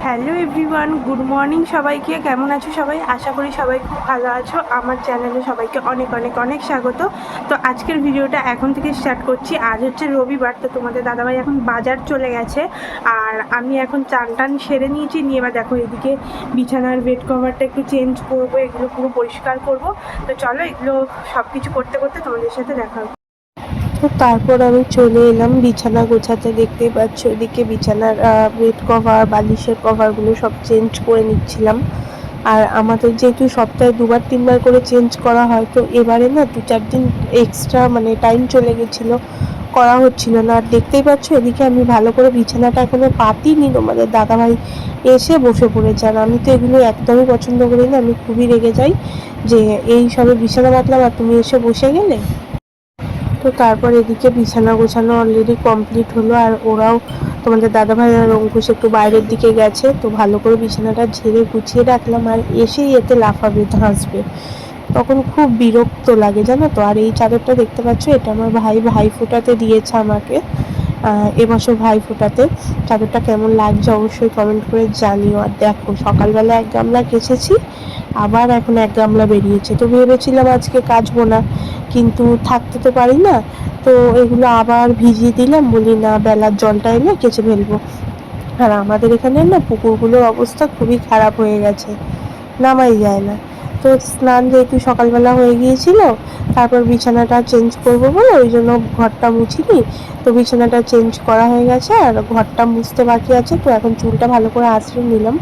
Hello everyone, good morning সবাইকে। কেমন আছো সবাই? আশা করি সবাই খুব ভালো আছো। আমার চ্যানেলে সবাইকে অনেক অনেক অনেক স্বাগত। তো আজকের ভিডিওটা এখন থেকে স্টার্ট করছি। আজ হচ্ছে রবিবার, তো তোমাদের দাদাভাই এখন বাজার চলে গেছে আর আমি এখন চান টান সেরে নিয়েছি। নিয়ে এবার দেখো এদিকে বিছানার বেড কভারটা একটু চেঞ্জ করবো, এগুলো পুরো পরিষ্কার করব। তো চলো এগুলো সব কিছু করতে করতে তোমাদের সাথে দেখা হবে। তো তারপর আমি চলে এলাম বিছানা গোছাতে। দেখতেই পাচ্ছ এদিকে বিছানার বেড কভার, বালিশের কভারগুলো সব চেঞ্জ করে নিচ্ছিলাম। আর আমাদের যেহেতু সপ্তাহে 2-3বার করে চেঞ্জ করা হয়, তো এবারে না 2-4 দিন এক্সট্রা মানে টাইম চলে গেছিলো, করা হচ্ছিল না। আর দেখতেই পাচ্ছ এদিকে আমি ভালো করে বিছানাটা এখনো পাতিনি, তোমাদের দাদাভাই এসে বসে পড়েছে। আর আমি তো এগুলো একদমই পছন্দ করি না, আমি খুবই রেগে যাই যে এই সবে বিছানা পাতলাম আর তুমি এসে বসে গেলে। তো তারপর এদিকে বিছানা গোছানো অলরেডি কমপ্লিট হলো। আর ওরাও, তোমাদের দাদাভাই আর অঙ্কুশ একটু বাইরের দিকে গেছে, তো ভালো করে বিছানাটা ঝেড়ে গুছিয়ে রাখলাম। আর এসেই এতে লাফাবে, হাসবে, তখন খুব বিরক্ত লাগে জানো তো। আর এই চাদরটা দেখতে পাচ্ছ, এটা আমার ভাই ফোটাতে দিয়েছে আমাকে এবছর ভাই ফোটাতে। চাদরটা কেমন লাগছে অবশ্যই কমেন্ট করে জানিও। আর দেখো সকালবেলা 1 গামলা কেচেছি, আবার এখন 1 গামলা বেরিয়েছে। তো ভেবেছিলাম আজকে কাচবো না, কিন্তু থাকতে তো পারি না, তো এগুলো আবার ভিজিয়ে দিলাম। বলি না, বেলার জলটা এনে কেচে ফেলবো। আর আমাদের এখানে না পুকুরগুলোর অবস্থা খুবই খারাপ হয়ে গেছে, নামাই যায় না। তো স্নান যেহেতু সকালবেলা হয়ে গিয়েছিল, তারপর বিছানাটা চেঞ্জ করবো বলে ওই জন্য ঘরটা মুছিনি। তো বিছানাটা চেঞ্জ করা হয়ে গেছে আর ঘরটা মুছতে বাকি আছে। তো এখন চুলটা ভালো করে আঁচড়ে নিলাম,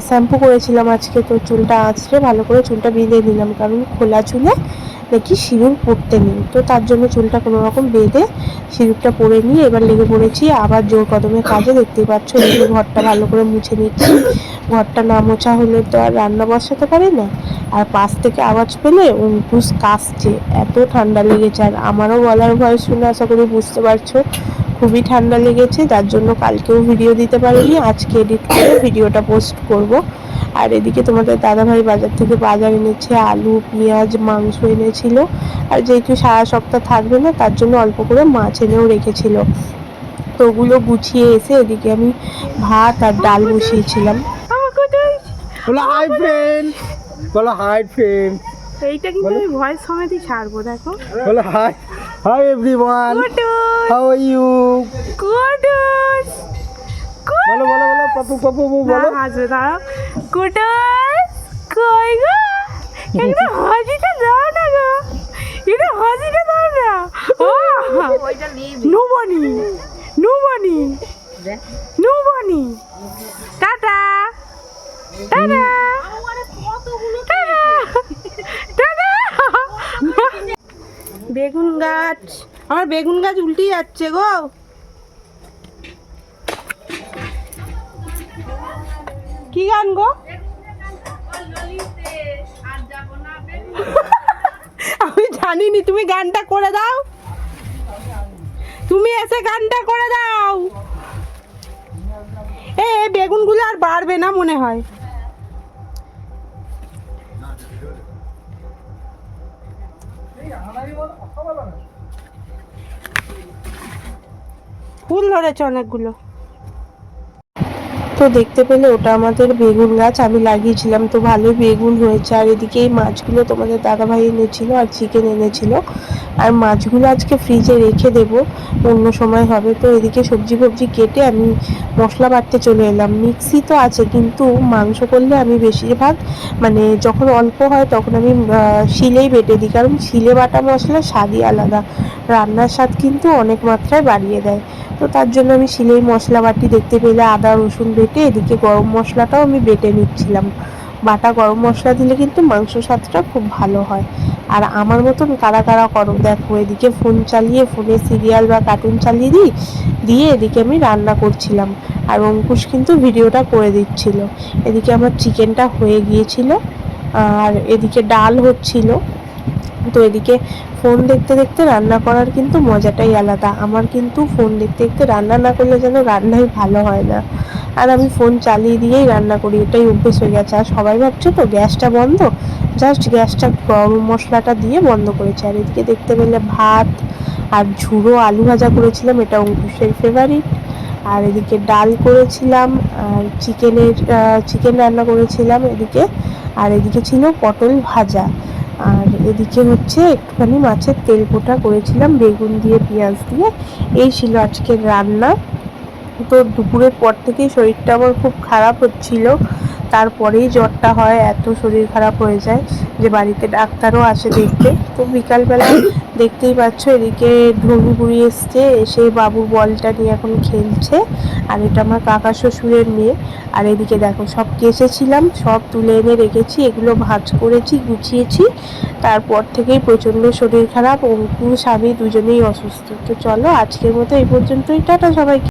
শ্যাম্পু করেছিলাম আজকে, তো চুলটা আঁচড়ে ভালো করে চুলটা বেঁধে নিলাম, কারণ খোলা চুলে নাকি সিঁদুর পরতে নেই। তো তার জন্য চুলটা কোনো রকম বেঁধে সিঁদুরটা পরে নিয়ে এবার লেগে পড়েছি আবার জোর কদমে কাজে। দেখতেই পাচ্ছ এদিকে ঘরটা ভালো করে মুছে নিচ্ছি। ঘরটা না মোছা হলে তো আর রান্না বসাতে পারি না। আর পাশ থেকে আওয়াজ পেলে অঙ্কুশ কাশছে, এত ঠান্ডা লেগেছে। আর আমারও গলার ভয়েস শুনে আশা করি বুঝতে পারছো খুবই ঠান্ডা লেগেছে, যার জন্য কালকেও ভিডিও দিতে পারিনি, আজকে এডিট করে ভিডিওটা পোস্ট করব। আর এদিকে তোমাদের দাদাভাই বাজার থেকে বাজার এনেছে, আলু, পেঁয়াজ, মাংস এনেছিল। আর যেহেতু সারা সপ্তাহ থাকবে না, তার জন্য অল্প করে মাছ এনেও রেখেছিল। তো ওগুলো গুছিয়ে এসে এদিকে আমি ভাত আর ডাল বসিয়েছিলাম। বলো হাই ফ্রেন্ড, বলো হাই ফ্রেন্ড। এইটা কিন্তু আমি ভয়েস সমেতই ছাড়বো, দেখো। বলো hi, hi everyone, how are you? Kutus, বলো বলো বলো পাপু পাপু বলো। হাসবে, দাঁড়াও। কুটুস কই গো, একটা হাসিটা দাও না গো, এটা হাসিটা দাও না। নুবনি নুবনি নুবনি, টাটা টাটা টাটা। বেগুন গাছ, আমার বেগুন গাছ উল্টে যাচ্ছে গো। কি গান গো? আমি জানিনি, তুমি গানটা করে দাও, তুমি এসে গানটা করে দাও। বেগুনগুলো আর বাড়বে না মনে হয়। ফুল ধরেছে অনেকগুলো। তো দেখতে পেলে ওটা আমাদের বেগুন গাছ, আমি লাগিয়েছিলাম, তো ভালোই বেগুন হয়েছে। আর এদিকে এই মাছগুলো তোমাদের দাদাভাই এনেছিল আর চিকেন এনেছিল। আর মাছগুলো আজকে ফ্রিজে রেখে দেব, অন্য সময় হবে। তো এদিকে সবজি ফবজি কেটে আমি মশলা বাটতে চলে এলাম। মিক্সি তো আছে, কিন্তু মাংস করলে আমি বেশিরভাগ মানে যখন অল্প হয় তখন আমি শিলেই বেটে দিই, কারণ শিলে বাটা মশলার স্বাদই আলাদা, রান্নার স্বাদ কিন্তু অনেক মাত্রায় বাড়িয়ে দেয়। তো তার জন্য আমি শিলেই মশলা বাটি। দেখতে পেলে আদা রসুন বেটে এদিকে গরম মশলাটাও আমি বেটে নিচ্ছিলাম। বাটা গরম মশলা দিলে কিন্তু মাংস স্বাদটা খুব ভালো হয়। আর আমার মতন কারা কারা করো দেখো, এদিকে ফোন চালিয়ে ফোনে সিরিয়াল বা কার্টুন চালিয়ে দিয়ে এদিকে আমি রান্না করছিলাম। আর অঙ্কুশ কিন্তু ভিডিওটা করে দিচ্ছিল। এদিকে আমার চিকেনটা হয়ে গিয়েছিল আর এদিকে ডাল হচ্ছিল। তো এদিকে ফোন দেখতে দেখতে রান্না করার কিন্তু মজাটাই আলাদা। আমার কিন্তু ফোন দেখতে দেখতে রান্না না করলে যেন রান্নাই ভালো হয় না। আর আমি ফোন চালিয়ে দিয়েই রান্না করি, এটাই অভ্যেস হয়ে গেছে। আর সবাই ভাবছে তো গ্যাসটা বন্ধ, জাস্ট গ্যাসটা গরম মশলাটা দিয়ে বন্ধ করেছি। আর এদিকে দেখতে পেলে ভাত আর ঝুড়ো আলু ভাজা করেছিলাম, এটা অঙ্কুশের ফেভারিট। আর এদিকে ডাল করেছিলাম, আর চিকেন রান্না করেছিলাম এদিকে। আর এদিকে ছিল পটল ভাজা। আর এদিকে হচ্ছে একটুখানি মাছের তেল পোটা করেছিলাম বেগুন দিয়ে পেঁয়াজ দিয়ে। এই ছিল আজকের রান্না। তো দুপুরের পর থেকেই শরীরটা আমার খুব খারাপ হচ্ছিল, তারপরেই জ্বরটা হয়, এত শরীর খারাপ হয়ে যায় যে বাড়িতে ডাক্তারও আসে দেখতে। তো বিকালবেলা দেখতেই পাচ্ছ এদিকে ঢুগু বুড়ি এসছে, এসে বাবুর বলটা নিয়ে এখন খেলছে। আর এটা আমার কাকা শ্বশুরের মেয়ে। আর এদিকে দেখো সব কেচেছিলাম, সব তুলে এনে রেখেছি, এগুলো ভাঁজ করেছি, গুছিয়েছি। তারপর থেকেই প্রচণ্ড শরীর খারাপ, অঙ্কুশ আমি দুজনেই অসুস্থ। তো চলো আজকের মতো এই পর্যন্তই, টাটা সবাইকে।